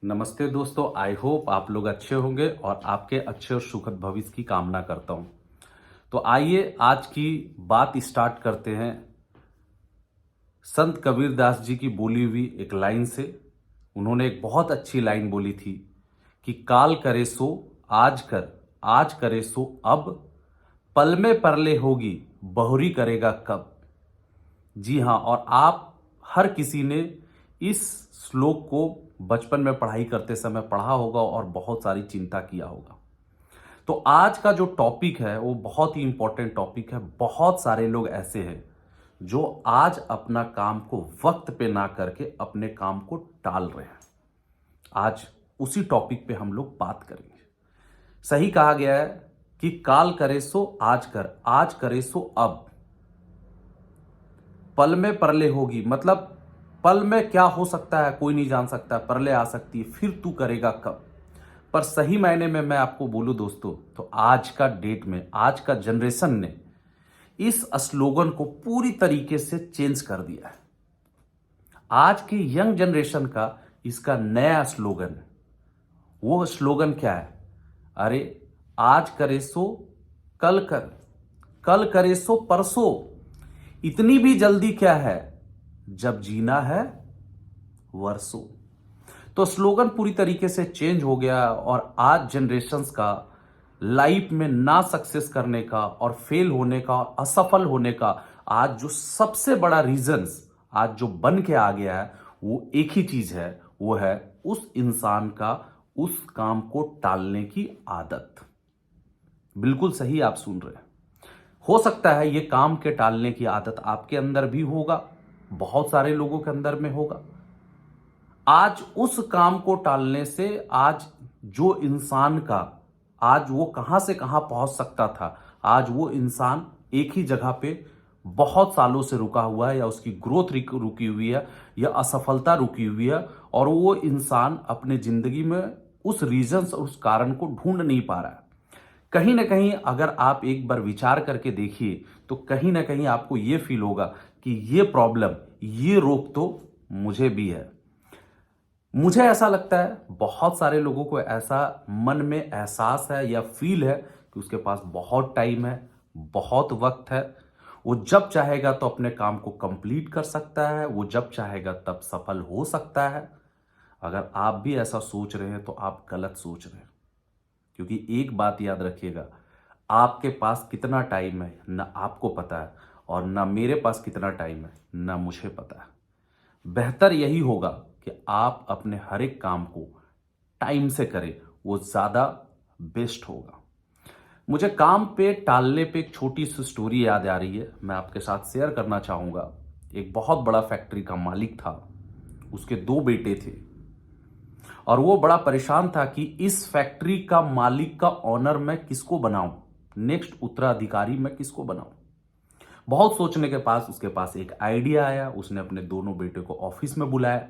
नमस्ते दोस्तों, I hope आप लोग अच्छे होंगे और आपके अच्छे और सुखद भविष्य की कामना करता हूं। तो आइए आज की बात स्टार्ट करते हैं संत कबीरदास जी की बोली हुई एक लाइन से। उन्होंने एक बहुत अच्छी लाइन बोली थी कि काल करे सो आज कर, आज करे सो अब, पल में परले होगी बहुरी करेगा कब। जी हाँ, और आप हर किसी ने इस श्लोक को बचपन में पढ़ाई करते समय पढ़ा होगा और बहुत सारी चिंता किया होगा। तो आज का जो टॉपिक है वो बहुत ही इंपॉर्टेंट टॉपिक है। बहुत सारे लोग ऐसे हैं जो आज अपना काम को वक्त पे ना करके अपने काम को टाल रहे हैं। आज उसी टॉपिक पे हम लोग बात करेंगे। सही कहा गया है कि काल करे सो आज कर, आज करे सो अब, पल में परले होगी। मतलब पल में क्या हो सकता है कोई नहीं जान सकता, परले आ सकती है, फिर तू करेगा कब। पर सही मायने में मैं आपको बोलूं दोस्तों, तो आज का डेट में आज का जनरेशन ने इस स्लोगन को पूरी तरीके से चेंज कर दिया है। आज की यंग जनरेशन का इसका नया स्लोगन है। वो स्लोगन क्या है? अरे आज करे सो कल कर, कल करे सो परसों, इतनी भी जल्दी क्या है जब जीना है वर्षों। तो स्लोगन पूरी तरीके से चेंज हो गया और आज जनरेशन्स का लाइफ में ना सक्सेस करने का और फेल होने का और असफल होने का आज जो सबसे बड़ा रीजंस आज जो बन के आ गया है वो एक ही चीज है, वो है उस इंसान का उस काम को टालने की आदत। बिल्कुल सही आप सुन रहे हैं। हो सकता है ये काम के टालने की आदत आपके अंदर भी होगा, बहुत सारे लोगों के अंदर में होगा। आज उस काम को टालने से आज जो इंसान का आज वो कहां से कहां पहुंच सकता था, आज वो इंसान एक ही जगह पे बहुत सालों से रुका हुआ है, या उसकी ग्रोथ रुकी हुई है, या असफलता रुकी हुई है, और वो इंसान अपने जिंदगी में उस रीजंस और उस कारण को ढूंढ नहीं पा रहा है। कहीं ना कहीं अगर आप एक बार विचार करके देखिए तो कहीं ना कहीं आपको ये फील होगा कि ये प्रॉब्लम, ये रोग तो मुझे भी है। मुझे ऐसा लगता है बहुत सारे लोगों को ऐसा मन में एहसास है या फील है कि उसके पास बहुत टाइम है, बहुत वक्त है। वो जब चाहेगा तो अपने काम को कंप्लीट कर सकता है, वो जब चाहेगा तब सफल हो सकता है। अगर आप भी ऐसा सोच रहे हैं तो आप गलत सोच रहे हैं। क्योंकि एक बात याद रखिएगा, आपके पास कितना टाइम है ना आपको पता है, और ना मेरे पास कितना टाइम है ना मुझे पता है। बेहतर यही होगा कि आप अपने हर एक काम को टाइम से करें, वो ज्यादा बेस्ट होगा। मुझे काम पे टालने पे एक छोटी सी स्टोरी याद आ रही है, मैं आपके साथ शेयर करना चाहूंगा। एक बहुत बड़ा फैक्ट्री का मालिक था, उसके दो बेटे थे, और वो बड़ा परेशान था कि इस फैक्ट्री का मालिक का ऑनर मैं किसको बनाऊं, नेक्स्ट उत्तराधिकारी मैं किसको बनाऊं। बहुत सोचने के पास उसके पास एक आइडिया आया। उसने अपने दोनों बेटे को ऑफिस में बुलाया।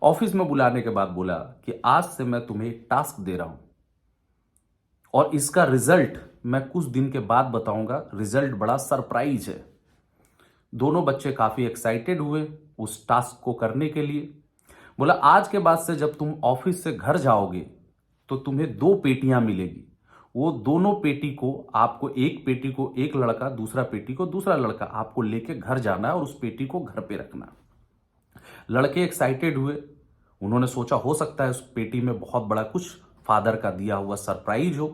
ऑफिस में बुलाने के बाद बोला कि आज से मैं तुम्हें एक टास्क दे रहा हूं और इसका रिजल्ट मैं कुछ दिन के बाद बताऊंगा। रिजल्ट बड़ा सरप्राइज है। दोनों बच्चे काफी एक्साइटेड हुए उस टास्क को करने के लिए। बोला आज के बाद से जब तुम ऑफिस से घर जाओगे तो तुम्हें दो पेटियां मिलेगी। वो दोनों पेटी को आपको, एक पेटी को एक लड़का, दूसरा पेटी को दूसरा लड़का आपको लेके घर जाना है और उस पेटी को घर पे रखना। लड़के एक्साइटेड हुए। उन्होंने सोचा हो सकता है उस पेटी में बहुत बड़ा कुछ फादर का दिया हुआ सरप्राइज हो।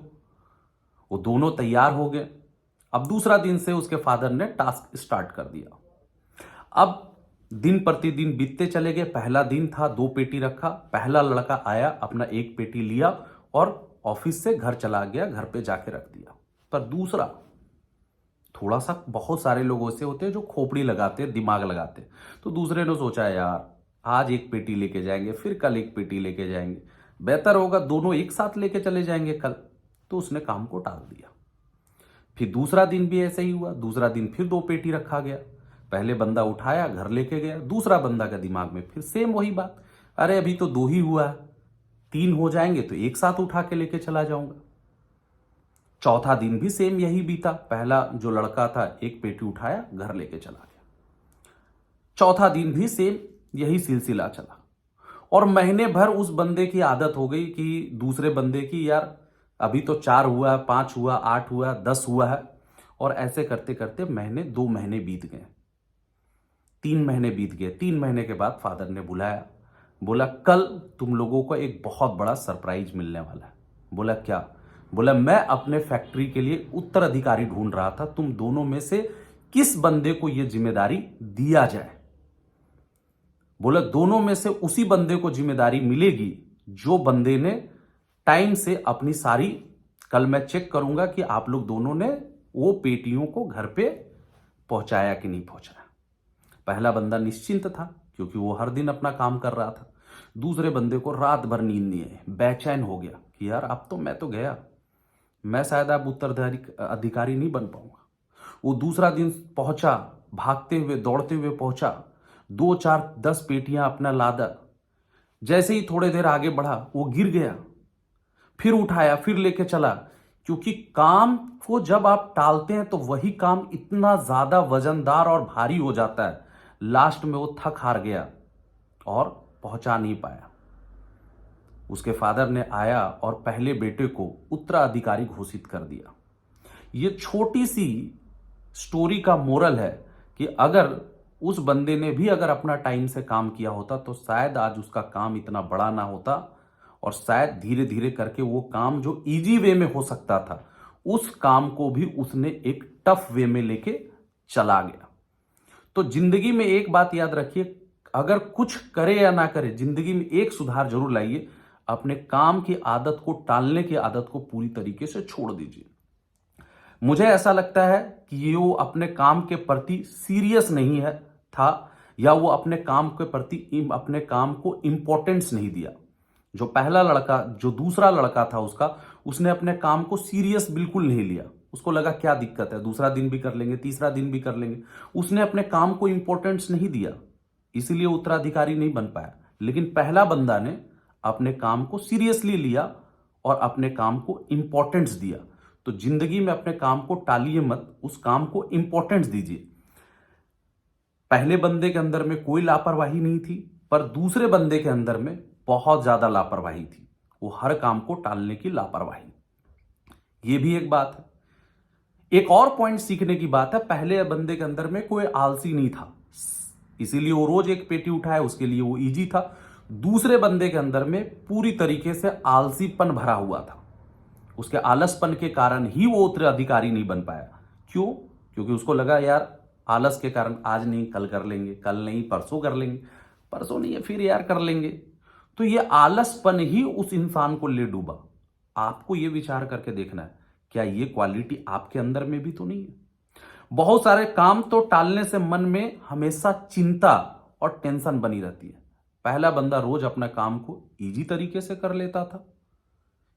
वो दोनों तैयार हो गए। अब दूसरा दिन से उसके फादर ने टास्क स्टार्ट कर दिया। अब दिन प्रतिदिन बीतते चले गए। पहला दिन था, दो पेटी रखा। पहला लड़का आया, अपना एक पेटी लिया और ऑफिस से घर चला गया, घर पे जाके रख दिया। पर दूसरा, थोड़ा सा, बहुत सारे लोग ऐसे होते हैं जो खोपड़ी लगाते हैं, दिमाग लगाते हैं। तो दूसरे ने सोचा यार आज एक पेटी लेके जाएंगे, फिर कल एक पेटी लेके जाएंगे, बेहतर होगा दोनों एक साथ लेके चले जाएंगे कल। तो उसने काम को टाल दिया। फिर दूसरा दिन भी ऐसे ही हुआ। दूसरा दिन फिर दो पेटी रखा गया। पहले बंदा उठाया, घर लेके गया। दूसरा बंदा का दिमाग में फिर सेम वही बात, अरे अभी तो दो ही हुआ है, तीन हो जाएंगे तो एक साथ उठा के लेके चला जाऊंगा। चौथा दिन भी सेम यही बीता। पहला जो लड़का था एक पेटी उठाया, घर लेके चला गया। चौथा दिन भी सेम यही सिलसिला चला। और महीने भर उस बंदे की आदत हो गई कि दूसरे बंदे की, यार अभी तो 4 हुआ, 5 हुआ, 8 हुआ, 10 हुआ है। और ऐसे करते करते महीने, 2 महीने बीत गए, 3 महीने बीत गए। 3 महीने के बाद फादर ने बुलाया, बोला कल तुम लोगों को एक बहुत बड़ा सरप्राइज मिलने वाला है। बोला क्या? बोला मैं अपने फैक्ट्री के लिए उत्तराधिकारी ढूंढ रहा था, तुम दोनों में से किस बंदे को यह जिम्मेदारी दिया जाए। बोला दोनों में से उसी बंदे को जिम्मेदारी मिलेगी जो बंदे ने टाइम से अपनी सारी, कल मैं चेक करूंगा कि आप लोग दोनों ने वो पेटियों को घर पे पहुंचाया कि नहीं पहुंचाया। पहला बंदा निश्चिंत था क्योंकि वो हर दिन अपना काम कर रहा था। दूसरे बंदे को रात भर नींद नहीं आई, बेचैन हो गया कि यार अब तो मैं तो गया, मैं शायद अब उत्तराधिकारी नहीं बन पाऊंगा। वो दूसरा दिन पहुंचा, भागते हुए दौड़ते हुए पहुंचा, 2 4 10 पेटियां अपना लादा। जैसे ही थोड़े देर आगे बढ़ा वो गिर गया, फिर उठाया, फिर लेके चला। क्योंकि काम को जब आप टालते हैं तो वही काम इतना ज्यादा वजनदार और भारी हो जाता है, लास्ट में वो थक हार गया और पहुंचा नहीं पाया। उसके फादर ने आया और पहले बेटे को उत्तराधिकारी घोषित कर दिया। ये छोटी सी स्टोरी का मोरल है कि अगर उस बंदे ने भी अगर अपना टाइम से काम किया होता तो शायद आज उसका काम इतना बड़ा ना होता, और शायद धीरे धीरे करके वो काम जो इजी वे में हो सकता था उस काम को भी उसने एक टफ वे में लेके चला गया। तो जिंदगी में एक बात याद रखिए, अगर कुछ करे या ना करे, जिंदगी में एक सुधार जरूर लाइए, अपने काम की आदत को, टालने की आदत को पूरी तरीके से छोड़ दीजिए। मुझे ऐसा लगता है कि ये वो अपने काम के प्रति सीरियस नहीं है था, या वो अपने काम के प्रति अपने काम को इंपॉर्टेंस नहीं दिया। जो पहला लड़का, जो दूसरा लड़का था उसने अपने काम को सीरियस बिल्कुल नहीं लिया। उसको लगा क्या दिक्कत है, दूसरा दिन भी कर लेंगे, तीसरा दिन भी कर लेंगे। उसने अपने काम को इंपॉर्टेंस नहीं दिया, इसीलिए उत्तराधिकारी नहीं बन पाया। लेकिन पहला बंदा ने अपने काम को सीरियसली लिया और अपने काम को इंपॉर्टेंस दिया। तो जिंदगी में अपने काम को टालिए मत, उस काम को इंपॉर्टेंस दीजिए। पहले बंदे के अंदर में कोई लापरवाही नहीं थी, पर दूसरे बंदे के अंदर में बहुत ज्यादा लापरवाही थी, वो हर काम को टालने की लापरवाही। ये भी एक बात है। एक और पॉइंट सीखने की बात है, पहले बंदे के अंदर में कोई आलसी नहीं था, इसीलिए वो रोज एक पेटी उठाए, उसके लिए वो इजी था। दूसरे बंदे के अंदर में पूरी तरीके से आलसीपन भरा हुआ था, उसके आलसपन के कारण ही वो उत्तराधिकारी नहीं बन पाया। क्यों? क्योंकि उसको लगा यार आलस के कारण आज नहीं कल कर लेंगे, कल नहीं परसों कर लेंगे, परसों नहीं है फिर यार कर लेंगे। तो ये आलसपन ही उस इंसान को ले डूबा। आपको ये विचार करके देखना है, क्या ये क्वालिटी आपके अंदर में भी तो नहीं है? बहुत सारे काम तो टालने से मन में हमेशा चिंता और टेंशन बनी रहती है। पहला बंदा रोज अपना काम को इजी तरीके से कर लेता था,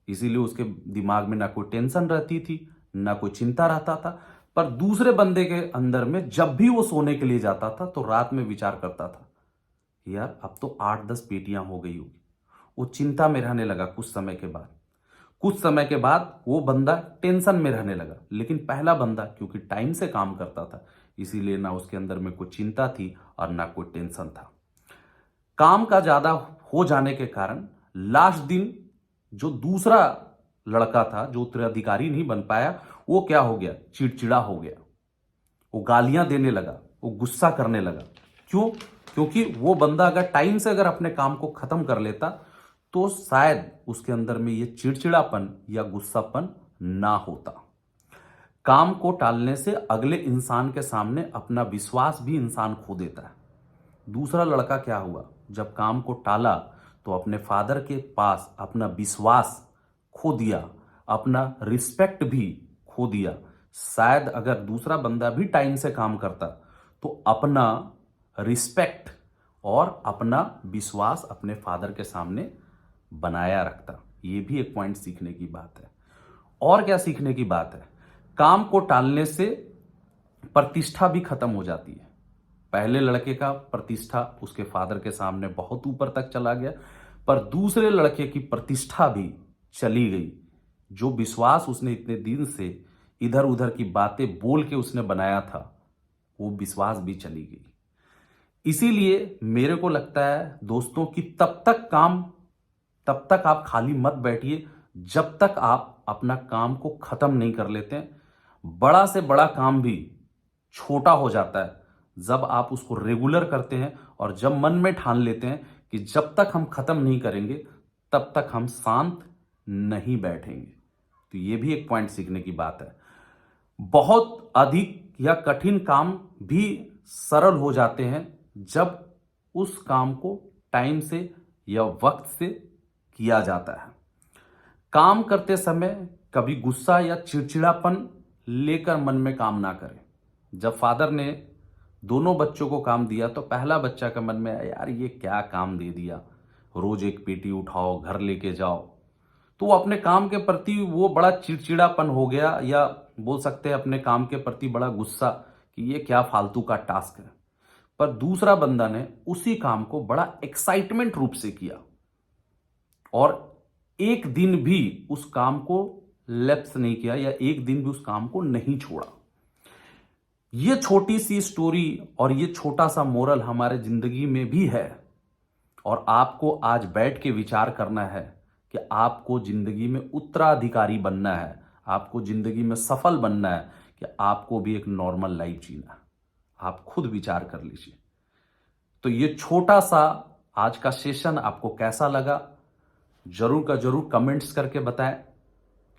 इसीलिए उसके दिमाग में ना कोई टेंशन रहती थी, ना कोई चिंता रहता था। पर दूसरे बंदे के अंदर में जब भी वो सोने के लिए जाता था तो रात में विचार करता था, यार अब तो 8-10 पेटियां हो गई होगी। वो चिंता में रहने लगा। कुछ समय के बाद वो बंदा टेंशन में रहने लगा। लेकिन पहला बंदा क्योंकि टाइम से काम करता था, इसीलिए ना उसके अंदर में कोई चिंता थी और ना कोई टेंशन था। काम का ज्यादा हो जाने के कारण लास्ट दिन जो दूसरा लड़का था, जो उत्तराधिकारी नहीं बन पाया, वो क्या हो गया? चिड़चिड़ा हो गया, वो गालियां देने लगा, वो गुस्सा करने लगा। क्यों? क्योंकि वो बंदा अगर टाइम से अगर अपने काम को खत्म कर लेता तो शायद उसके अंदर में ये चिड़चिड़ापन या गुस्सापन ना होता। काम को टालने से अगले इंसान के सामने अपना विश्वास भी इंसान खो देता है। दूसरा लड़का क्या हुआ, जब काम को टाला तो अपने फादर के पास अपना विश्वास खो दिया, अपना रिस्पेक्ट भी खो दिया। शायद अगर दूसरा बंदा भी टाइम से काम करता तो अपना रिस्पेक्ट और अपना विश्वास अपने फादर के सामने बनाया रखता। ये भी एक पॉइंट सीखने की बात है। और क्या सीखने की बात है? काम को टालने से प्रतिष्ठा भी खत्म हो जाती है। पहले लड़के का प्रतिष्ठा उसके फादर के सामने बहुत ऊपर तक चला गया, पर दूसरे लड़के की प्रतिष्ठा भी चली गई। जो विश्वास उसने इतने दिन से इधर उधर की बातें बोल के उसने बनाया था, वो विश्वास भी चली गई। इसीलिए मेरे को लगता है दोस्तों कि तब तक आप खाली मत बैठिए जब तक आप अपना काम को खत्म नहीं कर लेते हैं। बड़ा से बड़ा काम भी छोटा हो जाता है जब आप उसको रेगुलर करते हैं और जब मन में ठान लेते हैं कि जब तक हम खत्म नहीं करेंगे तब तक हम शांत नहीं बैठेंगे। तो ये भी एक पॉइंट सीखने की बात है। बहुत अधिक या कठिन काम भी सरल हो जाते हैं जब उस काम को टाइम से या वक्त से किया जाता है। काम करते समय कभी गुस्सा या चिड़चिड़ापन लेकर मन में काम ना करें। जब फादर ने दोनों बच्चों को काम दिया तो पहला बच्चा के मन में आया, यार ये क्या काम दे दिया, रोज एक पेटी उठाओ घर लेके जाओ। तो वो अपने काम के प्रति वो बड़ा चिड़चिड़ापन हो गया, या बोल सकते हैं अपने काम के प्रति बड़ा गुस्सा कि ये क्या फालतू का टास्क है। पर दूसरा बंदा ने उसी काम को बड़ा एक्साइटमेंट रूप से किया और एक दिन भी उस काम को लैप्स नहीं किया या एक दिन भी उस काम को नहीं छोड़ा। ये छोटी सी स्टोरी और ये छोटा सा मोरल हमारे जिंदगी में भी है और आपको आज बैठ के विचार करना है कि आपको जिंदगी में उत्तराधिकारी बनना है, आपको जिंदगी में सफल बनना है कि आपको भी एक नॉर्मल लाइफ जीना है। आप खुद विचार कर लीजिए। तो ये छोटा सा आज का सेशन आपको कैसा लगा जरूर का जरूर कमेंट्स करके बताएं।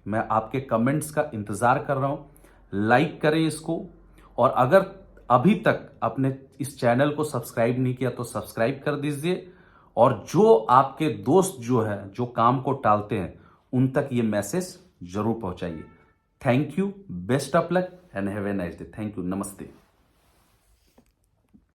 मैं आपके कमेंट्स का इंतजार कर रहा हूं। लाइक करें इसको, और अगर अभी तक आपने इस चैनल को सब्सक्राइब नहीं किया तो सब्सक्राइब कर दीजिए, और जो आपके दोस्त जो है जो काम को टालते हैं उन तक ये मैसेज जरूर पहुंचाइए। Thank you, best of luck and have a nice day. Thank you, नमस्ते।